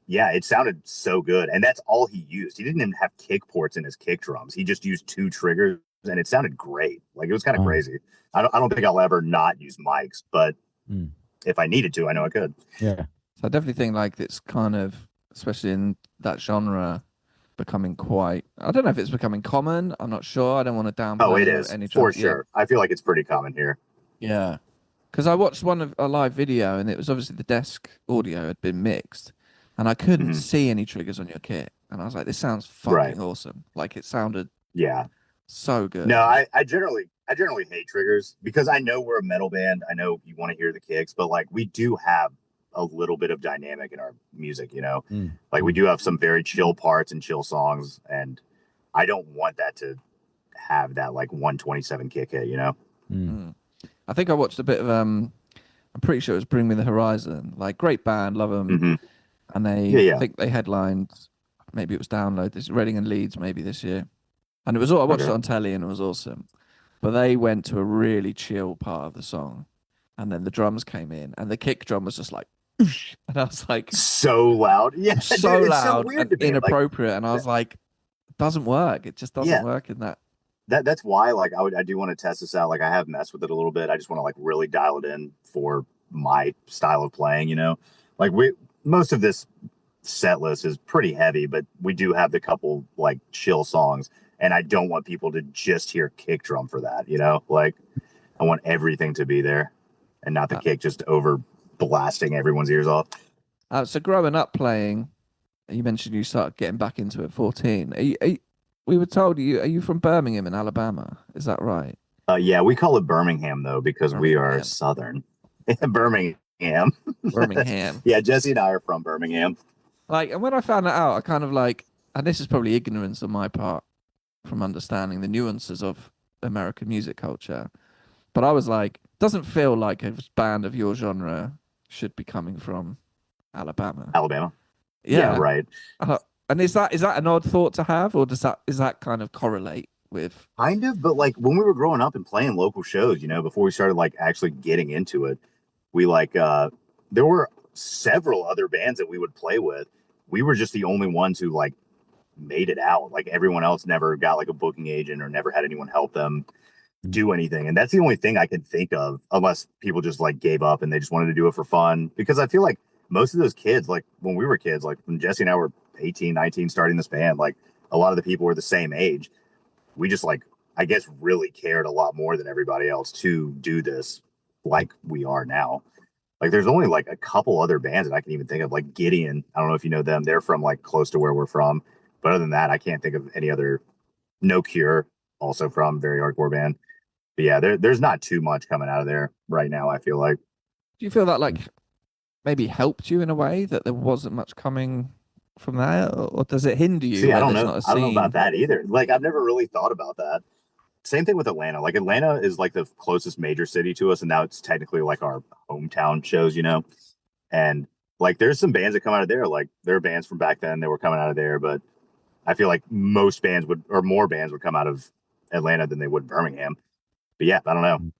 yeah, it sounded so good. And that's all he used. He didn't even have kick ports in his kick drums. He just used 2 triggers, and it sounded great. Like it was kind of crazy. I don't think I'll ever not use mics, but if I needed to, I know I could. Yeah. So I definitely think like it's kind of, especially in that genre, becoming quite, I don't know if it's becoming common. I'm not sure. I don't want to downplay. Oh, it is for sure. I feel like it's pretty common here. Yeah. Because I watched a live video, and it was obviously the desk audio had been mixed, and I couldn't see any triggers on your kit. And I was like, this sounds fucking awesome. Like it sounded so good. No, I generally hate triggers because I know we're a metal band. I know you want to hear the kicks, but like we do have a little bit of dynamic in our music, you know? Like we do have some very chill parts and chill songs, and I don't want that to have that like 127 kick hit, you know? I think I watched a bit of I'm pretty sure it was Bring Me the Horizon. Like great band, love them. And they I think they headlined, maybe it was Download, this Reading and Leeds maybe this year. And it was all, I watched it on telly, and it was awesome. But they went to a really chill part of the song, and then the drums came in, and the kick drum was just like, oosh, and I was like, so loud, so dude, loud so weird and inappropriate, like, and I was like, it doesn't work. It just doesn't work in that. That's why, like, I do want to test this out. Like, I have messed with it a little bit. I just want to like really dial it in for my style of playing. You know, like most of this set list is pretty heavy, but we do have the couple like chill songs. And I don't want people to just hear kick drum for that, you know? Like, I want everything to be there and not the kick just over blasting everyone's ears off. So growing up playing, you mentioned you started getting back into it at 14. We were told, are you from Birmingham in Alabama? Is that right? Yeah, we call it Birmingham, though, because we are Southern. Birmingham. Birmingham. Yeah, Jesse and I are from Birmingham. Like, and when I found that out, I kind of like, and this is probably ignorance on my part, from understanding the nuances of American music culture. But I was like, doesn't feel like a band of your genre should be coming from Alabama. Yeah, right. And is that an odd thought to have, or is that kind of correlate with? Kind of, but like when we were growing up and playing local shows, you know, before we started like actually getting into it, we like there were several other bands that we would play with. We were just the only ones who like made it out. Like everyone else never got like a booking agent or never had anyone help them do anything. And that's the only thing I could think of, unless people just like gave up and they just wanted to do it for fun. Because I feel like most of those kids, like when we were kids, like when Jesse and I were 18, 19 starting this band, like a lot of the people were the same age. We just like, I guess, really cared a lot more than everybody else to do this like we are now. Like there's only like a couple other bands that I can even think of, like Gideon. I don't know if you know them. They're from like close to where we're from. But other than that, I can't think of any other. No Cure, also from very hardcore band. But yeah, there's not too much coming out of there right now, I feel like. Do you feel that like maybe helped you in a way that there wasn't much coming from there, or does it hinder you? See, I Where don't there's know. not a I don't know scene? about that either. Like, I've never really thought about that. Same thing with Atlanta. Like, Atlanta is like the closest major city to us, and now it's technically like our hometown shows, you know? And like, there's some bands that come out of there. Like, there are bands from back then that were coming out of there, but I feel like most bands would, or more bands would come out of Atlanta than they would Birmingham. But yeah, I don't know.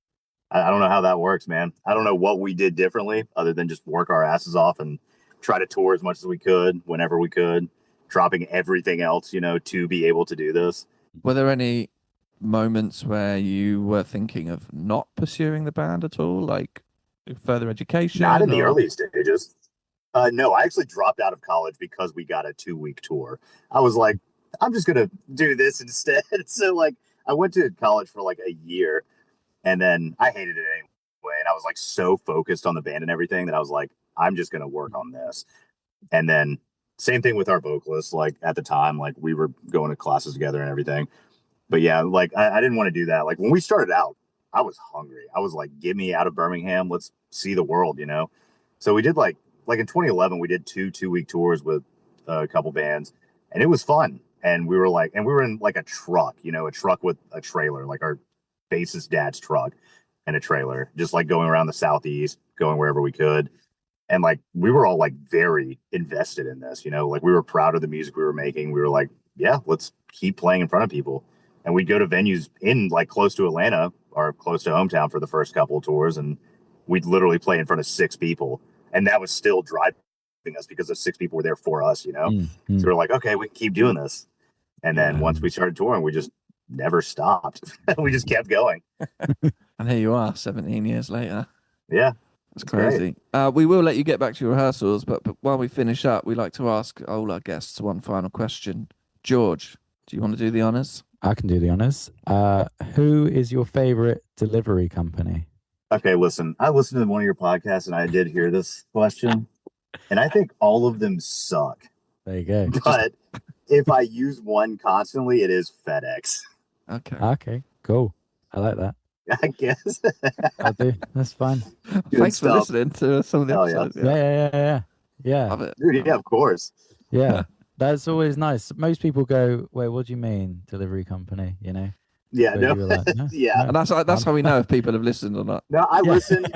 I don't know how that works, man. I don't know what we did differently other than just work our asses off and try to tour as much as we could whenever we could, dropping everything else, you know, to be able to do this. Were there any moments where you were thinking of not pursuing the band at all, like further education? Not in the early stages. No, I actually dropped out of college because we got a 2-week tour. I was like, I'm just gonna do this instead. So like, I went to college for like a year, and then I hated it anyway. And I was like so focused on the band and everything that I was like, I'm just gonna work on this. And then same thing with our vocalists. Like at the time, like we were going to classes together and everything. But yeah, like I didn't want to do that. Like when we started out, I was hungry. I was like, get me out of Birmingham. Let's see the world, you know? So we did like in 2011, we did 2-week tours with a couple bands, and it was fun. And we were in like a truck, you know, a truck with a trailer, like our bassist dad's truck and a trailer, just like going around the Southeast, going wherever we could. And like, we were all like very invested in this, you know, like we were proud of the music we were making. We were like, yeah, let's keep playing in front of people. And we'd go to venues in like close to Atlanta or close to hometown for the first couple of tours. And we'd literally play in front of 6 people. And that was still driving us because the 6 people were there for us, you know? Mm-hmm. So we're like, okay, we can keep doing this. And then once we started touring, we just never stopped. We just kept going. And here you are 17 years later. Yeah. That's crazy. We will let you get back to your rehearsals, but while we finish up, we like to ask all our guests one final question. George, do you want to do the honors? I can do the honors. Who is your favorite delivery company? Okay, listen, I listened to one of your podcasts and I did hear this question, and I think all of them suck. There you go. But if I use one constantly, it is FedEx. Okay, cool. I like that. I guess. I'll do. That's fine. Thanks for listening to some of the episodes. Yeah. Love it. Dude, yeah, of course. Yeah. That's always nice. Most people go, wait, what do you mean delivery company? You know? Yeah, But no, you were like, no, yeah. And that's how we know if people have listened or not. No, I Yeah. listen.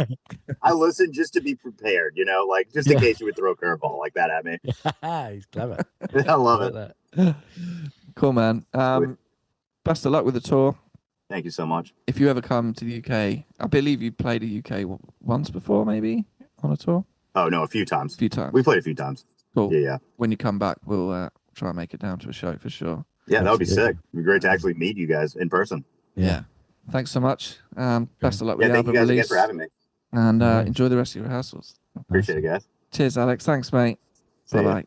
I listen just to be prepared, you know, like just in case you would throw a curveball like that at me. He's clever. I love I it. like that. Cool, man. Best of luck with the tour. Thank you so much. If you ever come to the UK, I believe you played the UK once before, maybe on a tour. Oh no, a few times. A few times. We played a few times. Cool. Yeah. When you come back, we'll try and make it down to a show for sure. Yeah, that would be Absolutely. sick. It'd be great to actually meet you guys in person. Yeah. Thanks so much. Best of luck with Yeah, the thank you album guys again release. for having me. And Nice. enjoy the rest of your rehearsals. Appreciate it, guys. Cheers, Alex. Thanks, mate. See ya. Bye-bye.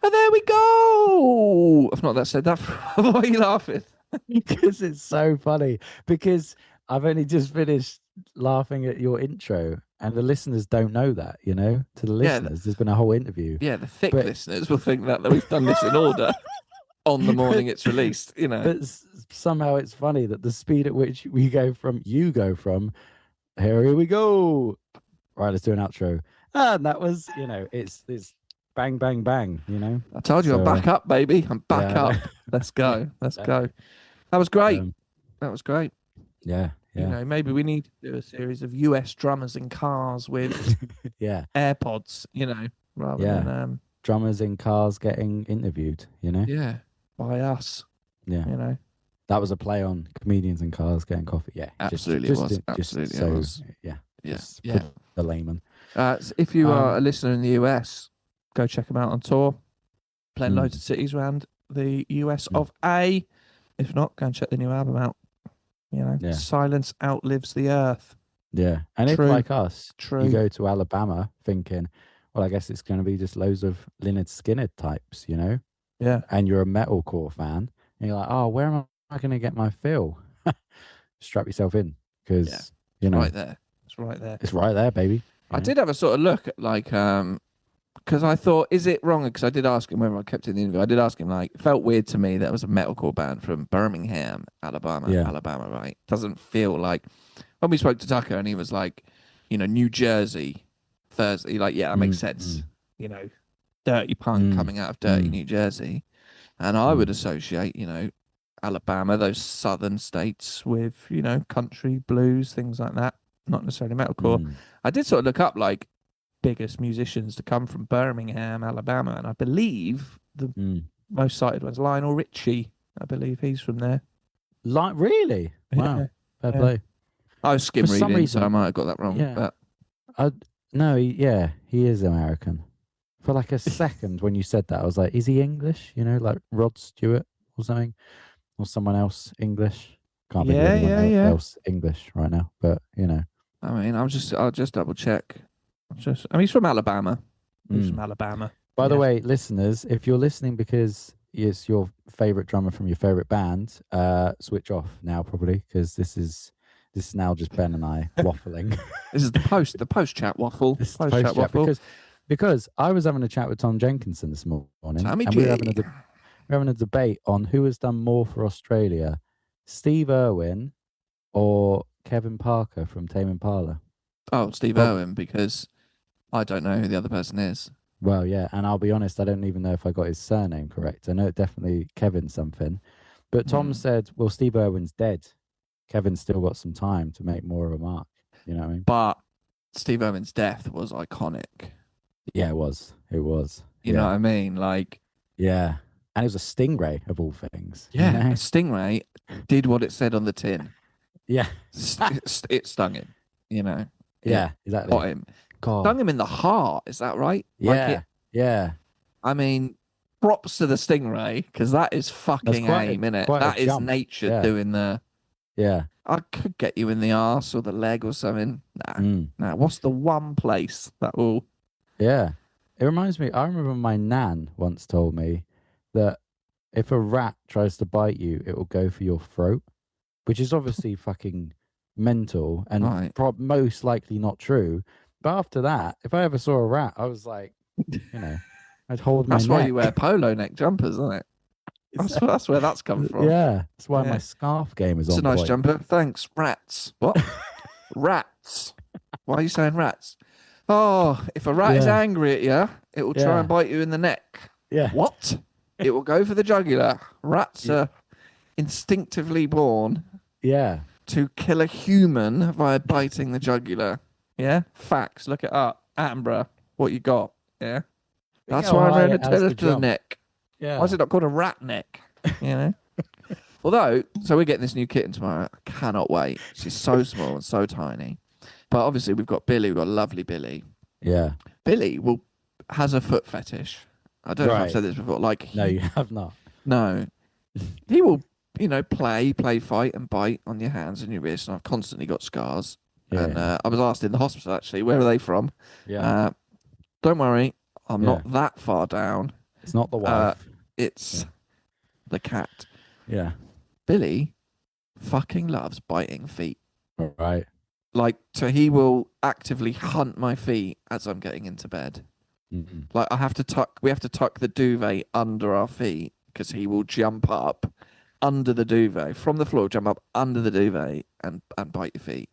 And there we go. I've not said that. Why are you laughing? Because it's so funny. Because I've only just finished laughing at your intro, and the listeners don't know that, you know? To the Yeah, listeners, there's been a whole interview. Yeah, the thick But- listeners will think that we've done this in order on the morning it's released, you know. But somehow it's funny that the speed at which you go from, here we go. Right, let's do an outro. And that was, you know, it's bang, bang, bang, you know? I told you I'm back up, baby. I'm back Yeah, I up. know. Let's go. Let's Yeah. go. That was great. Um, That was great. yeah. You know, maybe we need to do a series of US drummers in cars with Yeah. AirPods, you know, rather Yeah. than Drummers in cars getting interviewed, you know? by us, Yeah. you know. That was a play on comedians in cars getting coffee. Yeah. Absolutely it was. Absolutely it was. Yeah. Yeah. just Yeah. for the layman. So if you are a Um, listener in the US, go check them out on tour. Playing Mm. loads of cities around the US Mm. of A. If not, go and check the new album out. You know, Yeah. Silence Outlives the Earth. Yeah. And True. if, like us, True. you go to Alabama thinking, well, I guess it's going to be just loads of Lynyrd Skynyrd types, you know? Yeah. And you're a metalcore fan, and you're like, oh, where am I going to get my fill? Strap yourself in, because, you know, Right there. It's right there. it's right there, baby. You I know? did have a sort of look at like because I thought, is it wrong? Because I did ask him whether I kept it in the interview. I did ask him, like, it felt weird to me that it was a metalcore band from Birmingham, Alabama, right? Doesn't feel like, when we spoke to Tucker and he was like, New Jersey, Thursday, like, yeah, that makes sense. Dirty punk coming out of dirty New Jersey. And I would associate, Alabama, those southern states with, country, blues, things like that. Not necessarily metalcore. I did sort of look up, like, biggest musicians to come from Birmingham, Alabama, and I believe the most cited one's Lionel Richie. I believe he's from there. Like, really? Wow. Fair play. I was skim reading, so I might have got that wrong. Yeah. But No, he is American. For like a second when you said that, I was like, is he English? Like Rod Stewart or something? Or someone else English? Can't think of anyone else English right now, but I mean, I'll just double check. He's from Alabama. He's from Alabama. By the way, listeners, if you're listening because it's your favorite drummer from your favorite band, switch off now probably, because this is now just Ben and I waffling. This is the post chat waffle. This is the post chat because I was having a chat with Tom Jenkinson this morning, and we were having a debate on who has done more for Australia, Steve Irwin or Kevin Parker from Tame Impala. Oh, Steve Irwin, because I don't know who the other person is. Well, yeah, and I'll be honest, I don't even know if I got his surname correct. I know it definitely Kevin something. But Tom said, well, Steve Irwin's dead. Kevin's still got some time to make more of a mark. You know what I mean? But Steve Irwin's death was iconic. Yeah, it was. You know what I mean? Like, yeah. And it was a stingray of all things. Yeah, a stingray did what it said on the tin. Yeah. It stung him, Yeah, exactly. Got him. God. Stung him in the heart, is that right? Yeah. Yeah. I mean, props to the stingray, because that is fucking aim, innit? That is nature doing the... Yeah. I could get you in the arse or the leg or something. Nah. What's the one place that will... Yeah. It reminds me, I remember my nan once told me that if a rat tries to bite you, it will go for your throat, which is obviously fucking mental and most likely not true. But after that, if I ever saw a rat, I was like, I'd hold my neck. That's why you wear polo neck jumpers, isn't it? That's where that's come from. Yeah, that's why my scarf game is on. It's a nice jumper. Thanks. Rats. What? Rats. Why are you saying rats? Oh, if a rat is angry at you, it will try and bite you in the neck. Yeah. What? It will go for the jugular. Rats are instinctively born to kill a human via biting the jugular. Yeah? Facts. Look it up. Attenborough. What you got? Yeah? That's why I ran a tail to the neck. Yeah. Why is it not called a rat neck? Although, so we're getting this new kitten tomorrow. I cannot wait. She's so small and so tiny. But obviously we've got Billy. We've got lovely Billy. Yeah. Billy has a foot fetish. I don't know if I've said this before. Like, no, you have not. No. He will, play, fight and bite on your hands and your wrists. And I've constantly got scars. Yeah. And I was asked in the hospital, actually, where are they from? Yeah. Don't worry. I'm not that far down. It's not the wife. It's the cat. Yeah. Billy fucking loves biting feet. All right. Like, so he will actively hunt my feet as I'm getting into bed. Mm-hmm. Like, we have to tuck the duvet under our feet because he will jump up under the duvet from the floor, jump up under the duvet and bite your feet.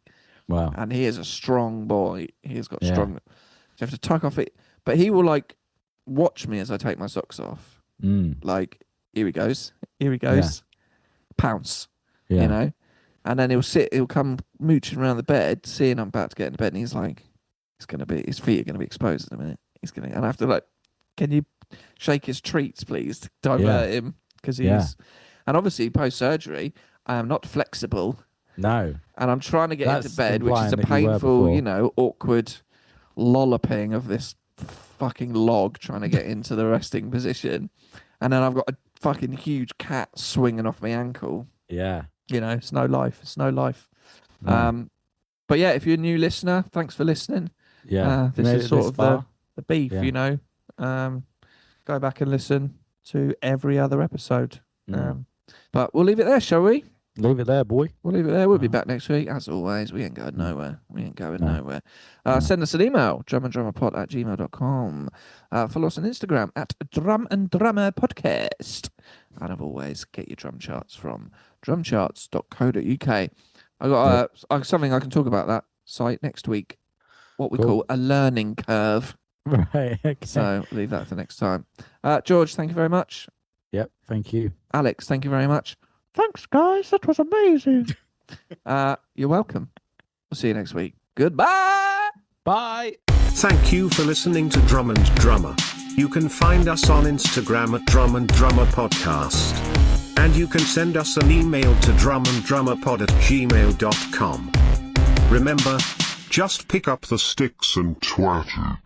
Wow. And he is a strong boy. He has got strong. So you have to tuck off it. But he will, like, watch me as I take my socks off. Like, here he goes. Pounce. Yeah. And then he'll come mooching around the bed, seeing I'm about to get into bed, and he's like, his feet are gonna be exposed in a minute. And I have to, like, can you shake his treats, please, to divert him? Because and obviously post surgery, I am not flexible. No. And I'm trying to get into bed, which is a painful, awkward lolloping of this fucking log trying to get into the resting position. And then I've got a fucking huge cat swinging off my ankle. Yeah. It's no life. No. But yeah, if you're a new listener, thanks for listening. Yeah. This is sort of the beef, Go back and listen to every other episode. But we'll leave it there, shall we? Leave it there, boy. We'll leave it there. We'll be back next week. As always, we ain't going nowhere. Nowhere. Send us an email, drumanddramerpod@gmail.com. Follow us on Instagram @drumanddramerpodcast. And as always, get your drum charts from drumcharts.co.uk. I got something I can talk about that site next week. What we call a learning curve. Right. Okay. So leave that for next time. George, thank you very much. Yep. Thank you. Alex, thank you very much. Thanks, guys. That was amazing. You're welcome. We'll see you next week. Goodbye. Bye. Thank you for listening to Drum and Drummer. You can find us on Instagram Drum and Drummer Podcast. And you can send us an email to drumanddrummerpod@gmail.com. Remember, just pick up the sticks and twat it.